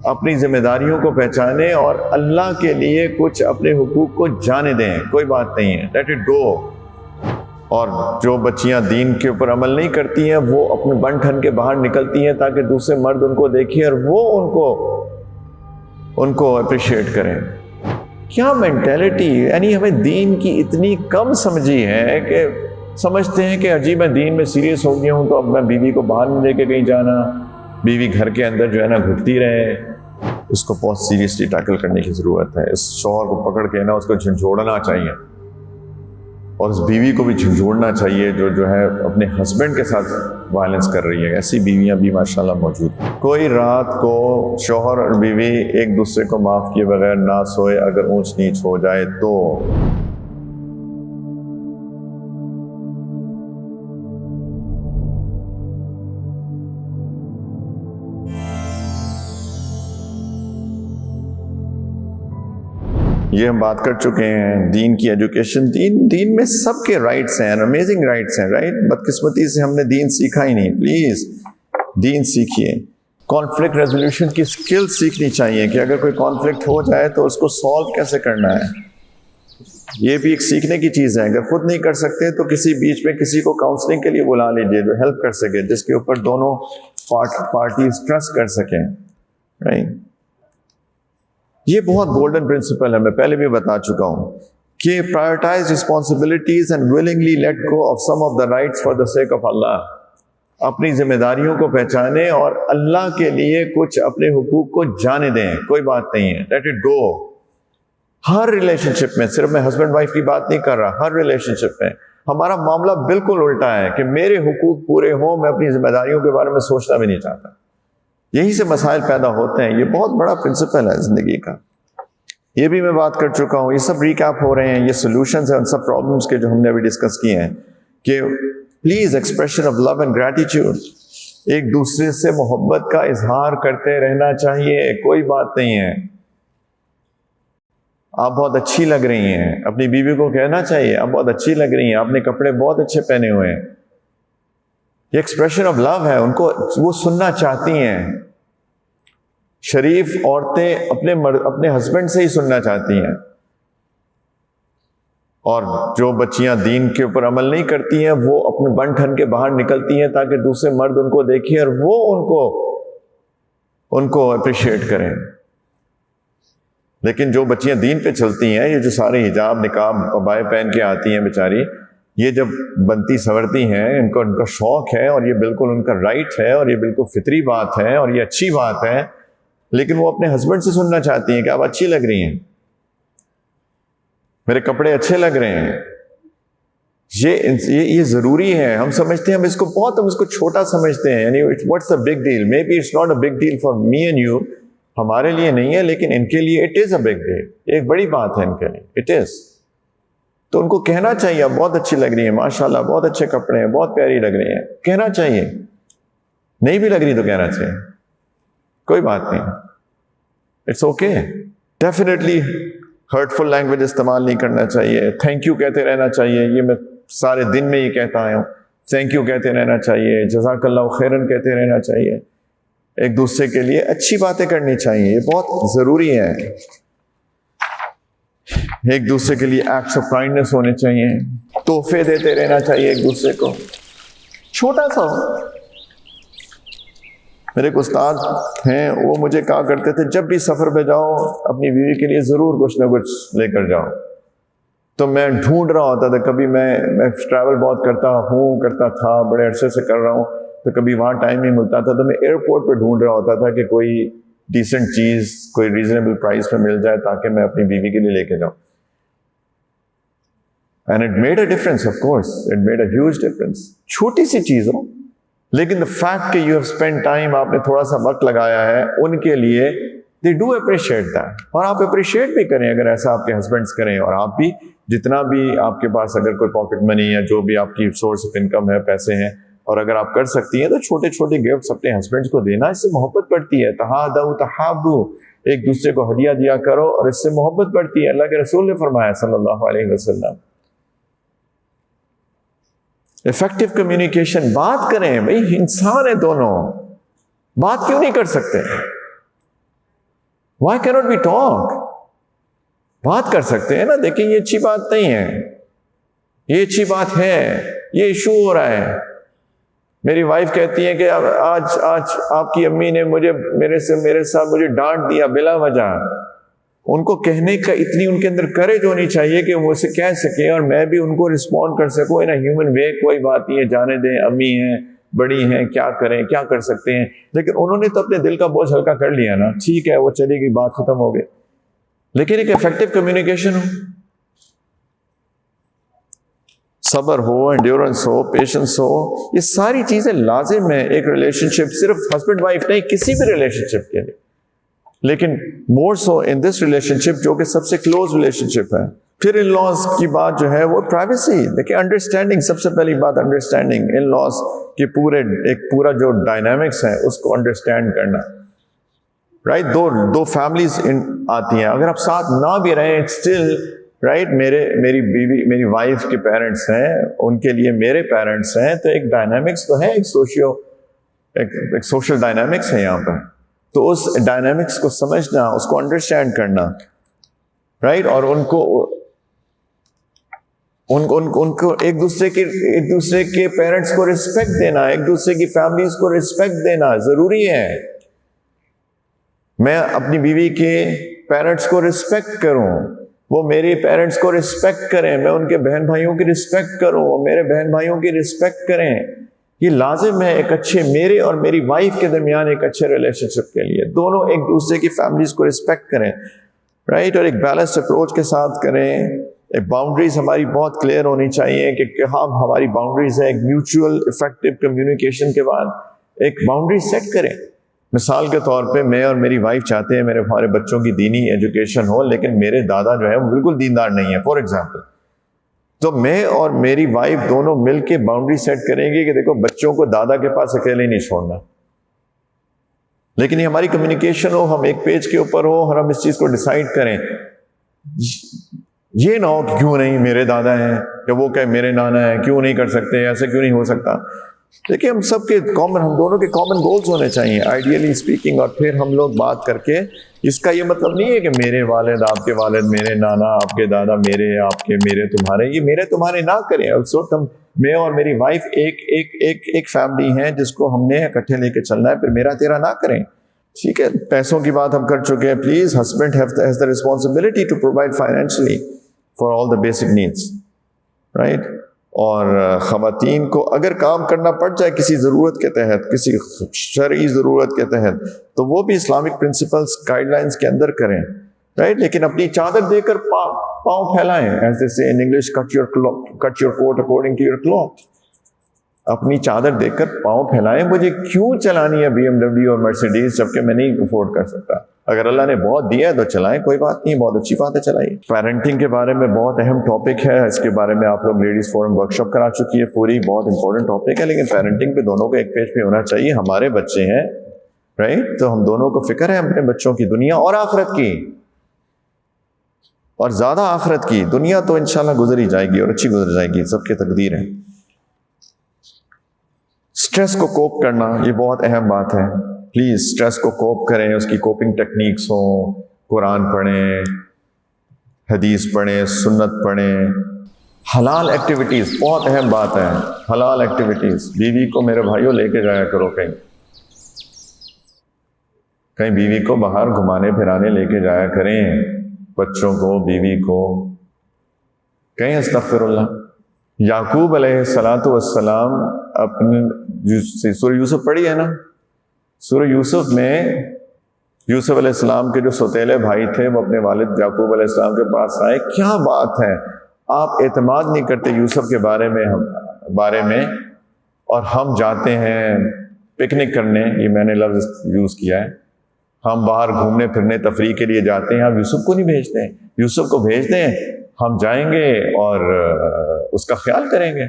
اپنی ذمہ داریوں کو پہچانیں اور اللہ کے لیے کچھ اپنے حقوق کو جانے دیں، کوئی بات نہیں ہے، لیٹ اٹ گو۔ اور جو بچیاں دین کے اوپر عمل نہیں کرتی ہیں وہ اپنے بن ٹھن کے باہر نکلتی ہیں تاکہ دوسرے مرد ان کو دیکھیں اور وہ ان کو اپریشیٹ کریں۔ کیا مینٹیلٹی، یعنی ہمیں دین کی اتنی کم سمجھی ہے کہ سمجھتے ہیں کہ عجیب میں دین میں سیریس ہو گیا ہوں تو اب میں بیوی کو باہر نہیں لے کے کہیں جانا، بیوی گھر کے اندر جو ہے نا گھٹتی رہے۔ اس کو بہت سیریسلی ٹیکل کرنے کی ضرورت ہے۔ اس شوہر کو پکڑ کے نا اس کو جھنجھوڑنا چاہیے، اور اس بیوی کو بھی جھنجھوڑنا چاہیے جو ہے اپنے ہسبینڈ کے ساتھ وائلنس کر رہی ہے۔ ایسی بیویاں بھی ماشاءاللہ موجود ہیں۔ کوئی رات کو شوہر اور بیوی ایک دوسرے کو معاف کیے بغیر نہ سوئے اگر اونچ نیچ ہو جائے تو۔ یہ ہم بات کر چکے ہیں دین کی ایجوکیشن۔ دین میں سب کے رائٹس ہیں، امیزنگ رائٹس ہیں، رائٹ؟ بدقسمتی سے ہم نے دین سیکھا ہی نہیں۔ پلیز دین سیکھیے۔ کانفلکٹ ریزولوشن کی سکل سیکھنی چاہیے کہ اگر کوئی کانفلکٹ ہو جائے تو اس کو سالو کیسے کرنا ہے، یہ بھی ایک سیکھنے کی چیز ہے۔ اگر خود نہیں کر سکتے تو کسی بیچ میں کسی کو کاؤنسلنگ کے لیے بلا لیجیے جو ہیلپ کر سکے، جس کے اوپر دونوں پارٹیز ٹرسٹ کر سکیں، رائٹ؟ یہ بہت گولڈن پرنسپل ہے، میں پہلے بھی بتا چکا ہوں کہ prioritise responsibilities and willingly let go of some of the rights for the sake of اللہ۔ اپنی ذمہ داریوں کو پہچانیں اور اللہ کے لیے کچھ اپنے حقوق کو جانے دیں، کوئی بات نہیں ہے، لیٹ اٹ گو۔ ہر ریلیشن شپ میں، صرف میں ہسبینڈ وائف کی بات نہیں کر رہا، ہر ریلیشن شپ میں ہمارا معاملہ بالکل الٹا ہے کہ میرے حقوق پورے ہوں، میں اپنی ذمہ داریوں کے بارے میں سوچنا بھی نہیں چاہتا۔ یہی سے مسائل پیدا ہوتے ہیں۔ یہ بہت بڑا پرنسپل ہے زندگی کا۔ یہ بھی میں بات کر چکا ہوں، یہ سب ریکیپ ہو رہے ہیں، یہ سولوشنز ہیں ان سب پرابلمس کے جو ہم نے ابھی ڈسکس کیے ہیں کہ please expression of love and gratitude, ایک دوسرے سے محبت کا اظہار کرتے رہنا چاہیے، کوئی بات نہیں ہے۔ آپ بہت اچھی لگ رہی ہیں، اپنی بیوی کو کہنا چاہیے آپ بہت اچھی لگ رہی ہیں، آپ نے کپڑے بہت اچھے پہنے ہوئے ہیں۔ یہ ایکسپریشن آف لو ہے، ان کو وہ سننا چاہتی ہیں۔ شریف عورتیں اپنے ہسبینڈ سے ہی سننا چاہتی ہیں، اور جو بچیاں دین کے اوپر عمل نہیں کرتی ہیں وہ اپنے بن ٹھن کے باہر نکلتی ہیں تاکہ دوسرے مرد ان کو دیکھیں اور وہ ان کو اپریشیٹ کریں۔ لیکن جو بچیاں دین پہ چلتی ہیں، یہ جو سارے حجاب نقاب عبائے پہن کے آتی ہیں بیچاری، یہ جب بنتی سنورتی ہیں، ان کا شوق ہے اور یہ بالکل ان کا رائٹ ہے اور یہ بالکل فطری بات ہے اور یہ اچھی بات ہے، لیکن وہ اپنے ہسبینڈ سے سننا چاہتی ہیں کہ آپ اچھی لگ رہی ہیں، میرے کپڑے اچھے لگ رہے ہیں۔ یہ ضروری ہے۔ ہم سمجھتے ہیں، ہم اس کو چھوٹا سمجھتے ہیں، یعنی what's a big deal, maybe it's not a big deal for me and you, ہمارے لیے نہیں ہے لیکن ان کے لیے it is a big deal, ایک بڑی بات ہے ان کے لیے، اٹ از۔ تو ان کو کہنا چاہیے آپ بہت اچھی لگ رہی ہیں، ماشاءاللہ بہت اچھے کپڑے ہیں، بہت پیاری لگ رہی ہیں، کہنا چاہیے۔ نہیں بھی لگ رہی تو کہنا چاہیے، کوئی بات نہیں، it's okay. Definitely hurtful language استعمال نہیں کرنا چاہیے، تھینک یو کہتے رہنا چاہیے، یہ میں سارے دن میں یہ کہتا آیا ہوں، تھینک یو کہتے رہنا چاہیے، جزاک اللہ خیرن کہتے رہنا چاہیے، ایک دوسرے کے لیے اچھی باتیں کرنی چاہیے، یہ بہت ضروری ہے۔ ایک دوسرے کے لیے ایکٹس آف کائنڈنس ہونے چاہیے، تحفے دیتے رہنا چاہیے ایک دوسرے کو، چھوٹا سا ہو۔ میرے ایک استاد ہیں، وہ مجھے کہا کرتے تھے جب بھی سفر پہ جاؤ اپنی بیوی کے لیے ضرور کچھ نہ کچھ لے کر جاؤ۔ تو میں ڈھونڈ رہا ہوتا تھا، کبھی میں ٹریول بہت کرتا تھا، بڑے عرصے سے کر رہا ہوں، تو کبھی وہاں ٹائم نہیں ملتا تھا، تو میں ایئرپورٹ پہ ڈھونڈ رہا ہوتا تھا کہ کوئی ڈیسنٹ چیز کوئی ریزنیبل پرائز پہ مل جائے تاکہ میں اپنی بیوی کے لیے لے کے جاؤں۔ And it made a difference, of course it made a huge difference, چھوٹی سی چیز ہو، لیکن دا فیکٹ کہ یو ہیو اسپینڈ ٹائم، آپ نے تھوڑا سا وقت لگایا ہے ان کے لیے، دے ڈو اپریشیٹ دیٹ، اور آپ اپریشیٹ بھی کریں اگر ایسا آپ کے ہسبینڈس کریں، اور آپ بھی جتنا بھی آپ کے پاس اگر کوئی پاکٹ منی یا جو بھی آپ کی سورس آف انکم ہے، پیسے ہیں، اور اگر آپ کر سکتی ہیں تو چھوٹے چھوٹے گفٹس اپنے ہسبینڈس کو دینا، اس سے محبت بڑھتی ہے۔ تہادوا تحابوا، ایک دوسرے کو ہدیہ دیا کرو اور اس سے محبت بڑھتی ہے۔ اللہ کے رسول نے فرمایا صلی اللہ علیہ وسلم، افیکٹو کمیونیکیشن، بات کریں، بھئی انسان ہے دونوں، بات کیوں نہیں کر سکتے؟ Why cannot we talk? بات کر سکتے ہیں نا. دیکھیں یہ اچھی بات نہیں ہے, یہ اچھی بات ہے, یہ ایشو ہو رہا ہے. میری وائف کہتی ہے کہ آج آپ کی امی نے میرے ساتھ مجھے ڈانٹ دیا بلا وجہ. ان کو کہنے کا اتنی ان کے اندر کریج ہونی چاہیے کہ وہ اسے کہہ سکیں اور میں بھی ان کو رسپونڈ کر سکوں ان ہیومن وے. کوئی بات نہیں ہے, جانے دیں, امی ہیں, بڑی ہیں, کیا کریں, کیا کر سکتے ہیں. لیکن انہوں نے تو اپنے دل کا بوجھ ہلکا کر لیا نا. ٹھیک ہے, وہ چلی گئی, بات ختم ہو گئی. لیکن ایک افیکٹو کمیونیکیشن ہو, صبر ہو, انڈیورنس ہو, پیشنس ہو, یہ ساری چیزیں لازم ہیں ایک ریلیشن شپ, صرف ہسبینڈ وائف نہیں, کسی بھی ریلیشن شپ کے لیے. لیکن مور سو ان دس ریلیشن شپ جو کہ سب سے کلوز ریلیشن شپ ہے. پھر ان لاز کی بات جو ہے وہ پرائیویسی. دیکھیں انڈرسٹینڈنگ, سب سے پہلی بات انڈرسٹینڈنگ. ان لاز کے پورا جو ڈائنامکس ہے اس کو انڈرسٹینڈ کرنا. رائٹ, دو فیملیز آتی ہیں, اگر آپ ساتھ نہ بھی رہیں اسٹل رائٹ, میری بیوی, میری وائف کے پیرنٹس ہیں, ان کے لیے میرے پیرنٹس ہیں, تو ایک ڈائنامکس تو ہے, ایک سوشل ڈائنامکس ہے یہاں پر. تو اس ڈائنامکس کو سمجھنا, اس کو انڈرسٹینڈ کرنا, رائٹ, اور ان کو ایک دوسرے کے پیرنٹس کو رسپیکٹ دینا, ایک دوسرے کی فیملیز کو رسپیکٹ دینا ضروری ہے. میں اپنی بیوی کے پیرنٹس کو رسپیکٹ کروں, وہ میرے پیرنٹس کو رسپیکٹ کریں, میں ان کے بہن بھائیوں کی رسپیکٹ کروں, وہ میرے بہن بھائیوں کی رسپیکٹ کریں. یہ لازم ہے ایک اچھے, میرے اور میری وائف کے درمیان ایک اچھے ریلیشن شپ کے لیے. دونوں ایک دوسرے کی فیملیز کو رسپیکٹ کریں, رائٹ, اور ایک بیلنسڈ اپروچ کے ساتھ کریں. ایک باؤنڈریز ہماری بہت کلیئر ہونی چاہیے کہ ہاں ہماری باؤنڈریز ہے. ایک میوچول افیکٹو کمیونیکیشن کے بعد ایک باؤنڈری سیٹ کریں. مثال کے طور پہ میں اور میری وائف چاہتے ہیں ہمارے بچوں کی دینی ایجوکیشن ہو, لیکن میرے دادا جو ہے وہ بالکل دیندار نہیں ہے فار ایگزامپل. تو میں اور میری وائف دونوں مل کے باؤنڈری سیٹ کریں گے کہ دیکھو بچوں کو دادا کے پاس اکیلے نہیں چھوڑنا. لیکن یہ ہماری کمیونیکیشن ہو, ہم ایک پیج کے اوپر ہو اور ہم اس چیز کو ڈیسائیڈ کریں. یہ نہ ہو کہ کیوں نہیں, میرے دادا ہیں, کہ وہ کہ میرے نانا ہیں, کیوں نہیں کر سکتے, ایسے کیوں نہیں ہو سکتا. دیکھیں ہم سب کے ہم دونوں کے کامن گولز ہونے چاہیے آئیڈیلی اسپیکنگ. اور پھر ہم لوگ بات کر کے, اس کا یہ مطلب نہیں ہے کہ میرے والد, آپ کے والد, میرے نانا, آپ کے دادا, میرے, آپ کے, میرے, تمہارے, یہ میرے تمہارے نہ کریں. اس وقت میں اور میری وائف ایک فیملی ہیں جس کو ہم نے اکٹھے لے کے چلنا ہے, پھر میرا تیرا نہ کریں. ٹھیک ہے, پیسوں کی بات ہم کر چکے ہیں. Please husband has the responsibility to provide financially for all the basic needs, right. اور خواتین کو اگر کام کرنا پڑ جائے کسی ضرورت کے تحت, کسی شرعی ضرورت کے تحت, تو وہ بھی اسلامک پرنسپلز گائیڈ لائنز کے اندر کریں, رائٹ. لیکن اپنی چادر دے کر پاؤں پھیلائیں, as they say in English, cut your coat according to your cloth. اپنی چادر دے کر پاؤں پھیلائیں. مجھے کیوں چلانی ہے BMW اور مرسیڈیز جبکہ میں نہیں افورڈ کر سکتا. اگر اللہ نے بہت دیا ہے تو چلائیں, کوئی بات نہیں, بہت اچھی بات ہے, چلائیے. پیرنٹنگ کے بارے میں بہت اہم ٹاپک ہے, اس کے بارے میں آپ لوگ لیڈیز فورم ورکشاپ کرا چکی ہے پوری, بہت امپورٹنٹ ٹاپک ہے. لیکن پیرنٹنگ پہ دونوں کو ایک پیج پہ ہونا چاہیے. ہمارے بچے ہیں, رائٹ, تو ہم دونوں کو فکر ہے اپنے بچوں کی, دنیا اور آخرت کی, اور زیادہ آخرت کی. دنیا تو انشاءاللہ گزر ہی جائے گی اور اچھی گزر جائے گی, سب کی تقدیر ہے. اسٹریس کو کوپ کرنا یہ بہت اہم بات ہے. پلیز اسٹریس کو کوپ کریں, اس کی کوپنگ ٹیکنیکس ہوں, قرآن پڑھیں, حدیث پڑھیں, سنت پڑھیں. حلال ایکٹیویٹیز بہت اہم بات ہے. حلال ایکٹیویٹیز, بیوی کو میرے بھائیوں لے کے جایا کرو کہیں بیوی کو باہر گھمانے پھرانے لے کے جایا کریں, بچوں کو, بیوی کو کہیں. استغفر اللہ. یعقوب علیہ السلام اپنے سورہ یوسف پڑھی ہے نا, سورہ یوسف میں یوسف علیہ السلام کے جو سوتیلے بھائی تھے وہ اپنے والد یعقوب علیہ السلام کے پاس آئے. کیا بات ہے, آپ اعتماد نہیں کرتے یوسف کے بارے میں, اور ہم جاتے ہیں پکنک کرنے, یہ میں نے لفظ یوز کیا ہے, ہم باہر گھومنے پھرنے تفریح کے لیے جاتے ہیں, ہم یوسف کو نہیں بھیجتے. یوسف کو بھیجتے ہیں, ہم جائیں گے اور اس کا خیال کریں گے.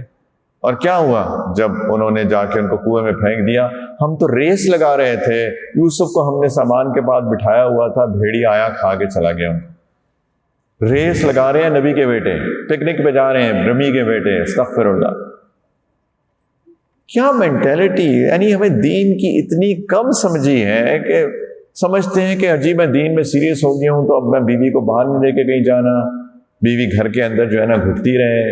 اور کیا ہوا جب انہوں نے جا کے ان کو کنویں میں پھینک دیا؟ ہم تو ریس لگا رہے تھے, یوسف کو ہم نے سامان کے پاس بٹھایا ہوا تھا, بھیڑیا آیا کھا کے چلا گیا. ریس لگا رہے ہیں نبی کے بیٹے, پکنک پہ جا رہے ہیں رمی کے بیٹے. استغفر اللہ. کیا مینٹیلٹی, یعنی ہمیں دین کی اتنی کم سمجھی ہے کہ سمجھتے ہیں کہ عجیب میں دین میں سیریس ہو گیا ہوں تو اب میں بیوی کو باہر نہیں لے کے کہیں جانا، بیوی گھر کے اندر جو ہے نا گھٹتی رہے،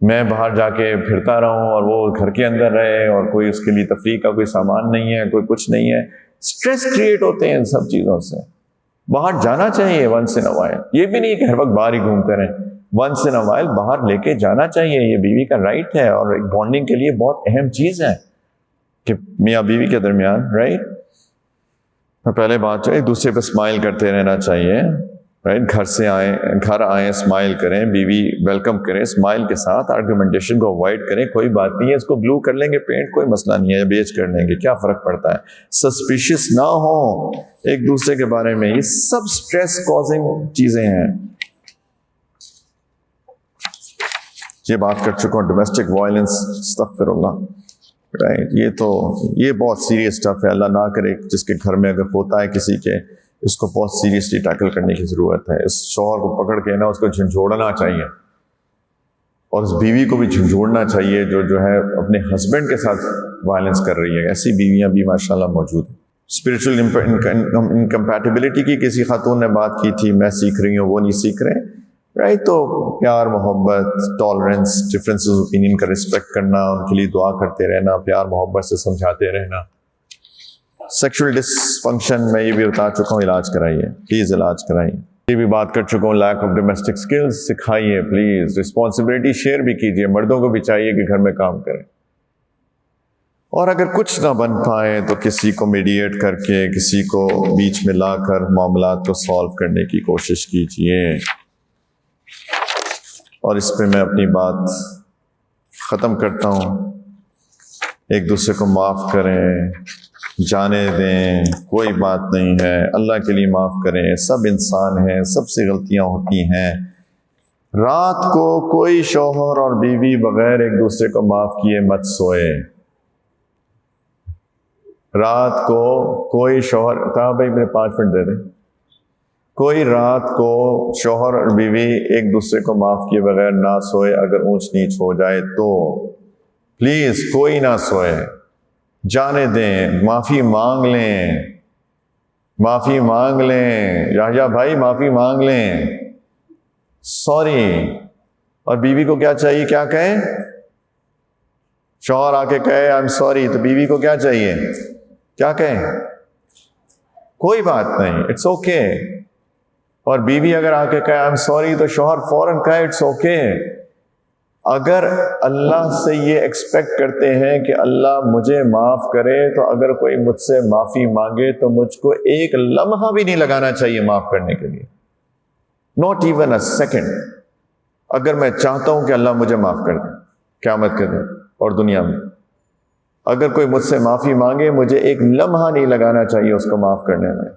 میں باہر جا کے پھرتا رہوں اور وہ گھر کے اندر رہے، اور کوئی اس کے لیے تفریح کا کوئی سامان نہیں ہے، کوئی کچھ نہیں ہے. اسٹریس کریٹ ہوتے ہیں ان سب چیزوں سے. باہر جانا چاہیے ونس ان اے وائل، یہ بھی نہیں کہ ہر وقت باہر ہی گھومتے رہیں، ونس ان اے وائل باہر لے کے جانا چاہیے. یہ بیوی کا رائٹ ہے اور ایک بانڈنگ کے لیے بہت اہم چیز ہے کہ میاں بیوی کے درمیان، رائٹ. پہلے بات جو ایک دوسرے پہ اسمائل کرتے رہنا چاہیے، رائٹ. گھر آئیں اسمائل کریں، بیوی ویلکم کریں اسمائل کے ساتھ، آرگومنٹیشن کو اوائڈ کریں. کوئی بات نہیں ہے، اس کو بلو کر لیں گے پینٹ، کوئی مسئلہ نہیں ہے، یا بیچ کر لیں گے، کیا فرق پڑتا ہے. سسپیشیس نہ ہوں ایک دوسرے کے بارے میں. یہ سب اسٹریس کازنگ چیزیں ہیں. یہ بات کر چکا ہوں ڈومیسٹک وائلنس، استغفر اللہ، رائٹ. یہ بہت سیریس اسٹف ہے. اللہ نہ کرے جس کے گھر میں اگر ہوتا ہے کسی کے، اس کو بہت سیریسلی ٹیکل کرنے کی ضرورت ہے. اس شوہر کو پکڑ کے نا اس کو جھنجھوڑنا چاہیے، اور اس بیوی کو بھی جھنجھوڑنا چاہیے جو ہے اپنے ہسبینڈ کے ساتھ وائلنس کر رہی ہے. ایسی بیویاں بھی ماشاءاللہ موجود ہیں. اسپرچل انکمپیٹیبلٹی کی کسی خاتون نے بات کی تھی، میں سیکھ رہی ہوں وہ نہیں سیکھ رہے، رائٹ. تو پیار، محبت، ٹالرنس، ڈفرینسز اوپینین کا رسپیکٹ کرنا، ان کے لیے دعا کرتے رہنا، پیار محبت سے سمجھاتے رہنا. سیکشل ڈس فنکشن میں یہ بھی بتا چکا ہوں، علاج کرائیے پلیز، علاج کرائیے. یہ بھی بات کر چکا ہوں، لیک آف ڈومیسٹک سکلز سکھائیے پلیز. رسپانسبلٹی شیئر بھی کیجیے، مردوں کو بھی چاہیے کہ گھر میں کام کریں. اور اگر کچھ نہ بن پائے تو کسی کو میڈیٹ کر کے، کسی کو بیچ میں لا کر معاملات کو سالو کرنے کی کوشش کیجیے. اور اس پہ میں اپنی بات ختم کرتا ہوں. ایک دوسرے کو معاف کریں، جانے دیں، کوئی بات نہیں ہے. اللہ کے لیے معاف کریں، سب انسان ہیں، سب سے غلطیاں ہوتی ہیں. رات کو کوئی شوہر اور بیوی بغیر ایک دوسرے کو معاف کیے مت سوئے. رات کو کوئی شوہر، کہا بھائی میرے 5 منٹ دے دیں. کوئی رات کو شوہر اور بیوی ایک دوسرے کو معاف کیے بغیر نہ سوئے. اگر اونچ نیچ ہو جائے تو پلیز کوئی نہ سوئے، جانے دیں. معافی مانگ لیں، معافی مانگ لیں. یحییٰ بھائی معافی مانگ لیں، سوری. اور بیوی کو کیا چاہیے، کیا کہیں؟ شوہر آ کے کہے آئی ایم سوری، تو بیوی کو کیا چاہیے، کیا کہیں؟ کوئی بات نہیں، اٹس اوکے. اور بیوی اگر آ کے کہے آئی ایم سوری تو شوہر فوراً کہے اٹس اوکے. اگر اللہ سے یہ ایکسپیکٹ کرتے ہیں کہ اللہ مجھے معاف کرے، تو اگر کوئی مجھ سے معافی مانگے تو مجھ کو ایک لمحہ بھی نہیں لگانا چاہیے معاف کرنے کے لیے، ناٹ ایون اے سیکنڈ. اگر میں چاہتا ہوں کہ اللہ مجھے معاف کر دے قیامت کے دن اور دنیا میں، اگر کوئی مجھ سے معافی مانگے مجھے ایک لمحہ نہیں لگانا چاہیے اس کو معاف کرنے میں.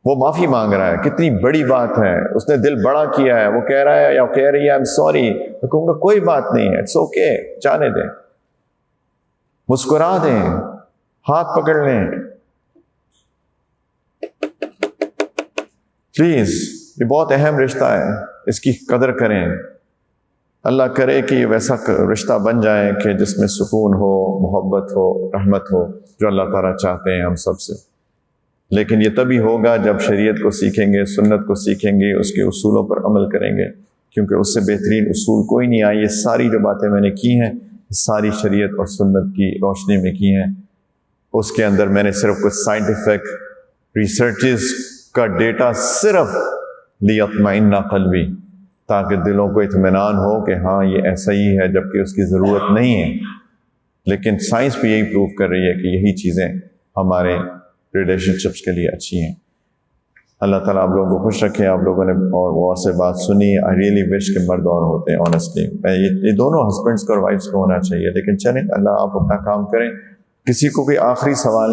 وہ معافی مانگ رہا ہے، کتنی بڑی بات ہے، اس نے دل بڑا کیا ہے، وہ کہہ رہا ہے یا کہہ رہی ہے آئی ایم سوری، میں کہوں گا کوئی بات نہیں ہے، اٹس اوکے، جانے دیں. مسکرا دیں، ہاتھ پکڑ لیں پلیز. یہ بہت اہم رشتہ ہے، اس کی قدر کریں. اللہ کرے کہ یہ ویسا رشتہ بن جائے کہ جس میں سکون ہو، محبت ہو، رحمت ہو، جو اللہ تعالیٰ چاہتے ہیں ہم سب سے. لیکن یہ تبھی ہوگا جب شریعت کو سیکھیں گے، سنت کو سیکھیں گے، اس کے اصولوں پر عمل کریں گے، کیونکہ اس سے بہترین اصول کوئی نہیں آئی. یہ ساری جو باتیں میں نے کی ہیں، ساری شریعت اور سنت کی روشنی میں کی ہیں. اس کے اندر میں نے صرف کچھ سائنٹیفک ریسرچز کا ڈیٹا صرف لیطمئن قلبی، تاکہ دلوں کو اطمینان ہو کہ ہاں یہ ایسا ہی ہے، جبکہ اس کی ضرورت نہیں ہے. لیکن سائنس بھی یہی پروف کر رہی ہے کہ یہی چیزیں ہمارے ریلیشن شپس کے لیے اچھی ہیں. اللہ تعالیٰ آپ لوگوں کو خوش رکھے. آپ لوگوں نے اور غور سے بات سنی. آئی ریئلی وش کہ مرد اور ہوتے ہیں آنیسٹلی. یہ دونوں ہسبینڈس کو اور وائفس کو ہونا چاہیے. لیکن چلیں، اللہ آپ اپنا کام کریں. کسی کو بھی آخری سوال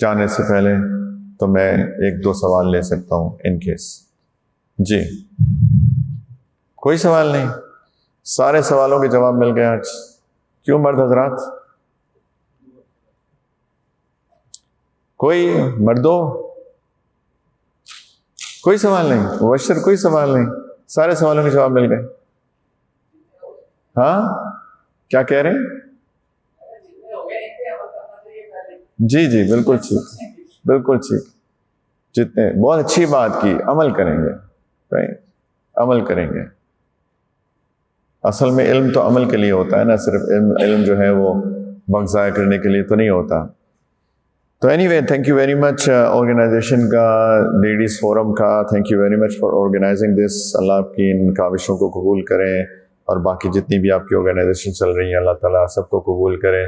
جانے سے پہلے تو میں 1-2 سوال لے سکتا ہوں ان کیس. جی کوئی سوال نہیں؟ سارے سوالوں کے جواب مل گئے آج. کیوں مرد حضرات؟ کوئی مردوں کوئی سوال نہیں؟ مبشر کوئی سوال نہیں؟ سارے سوالوں کے جواب مل گئے. ہاں کیا کہہ رہے ہیں؟ جی بالکل ٹھیک. بالکل ٹھیک. جتنے بہت اچھی بات کی, عمل کریں گے, رائٹ, عمل کریں گے. اصل میں علم تو عمل کے لیے ہوتا ہے نا, صرف علم جو ہے وہ وقت ضائع کرنے کے لیے تو نہیں ہوتا. تو anyway, thank you very much organisation کا, لیڈیز فورم کا, thank you very much for organising this. اللہ آپ کی ان کاوشوں کو قبول کریں, اور باقی جتنی بھی آپ کی آرگنائزیشن چل رہی ہیں اللہ تعالیٰ سب کو قبول کریں,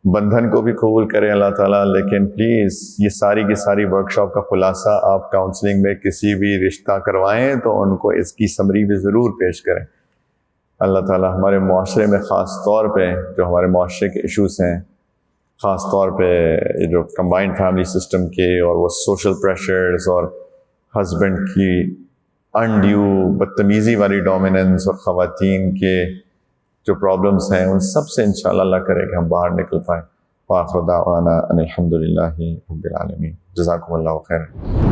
بندھن کو بھی قبول کریں اللہ تعالیٰ. لیکن پلیز یہ ساری کی ساری ورکشاپ کا خلاصہ آپ کاؤنسلنگ میں کسی بھی رشتہ کروائیں تو ان کو اس کی سمری بھی ضرور پیش کریں. اللہ تعالیٰ ہمارے معاشرے میں خاص طور پہ جو ہمارے معاشرے کے ایشوز ہیں, خاص طور پہ جو کمبائنڈ فیملی سسٹم کے, اور وہ سوشل پریشرز, اور ہسبینڈ کی انڈیو بدتمیزی والی ڈومیننس, اور خواتین کے جو پرابلمس ہیں, ان سب سے انشاءاللہ اللہ کرے کہ ہم باہر نکل پائیں. وآخر دعوانا ان الحمد للہ رب العالمین. جزاکم اللہ خیر.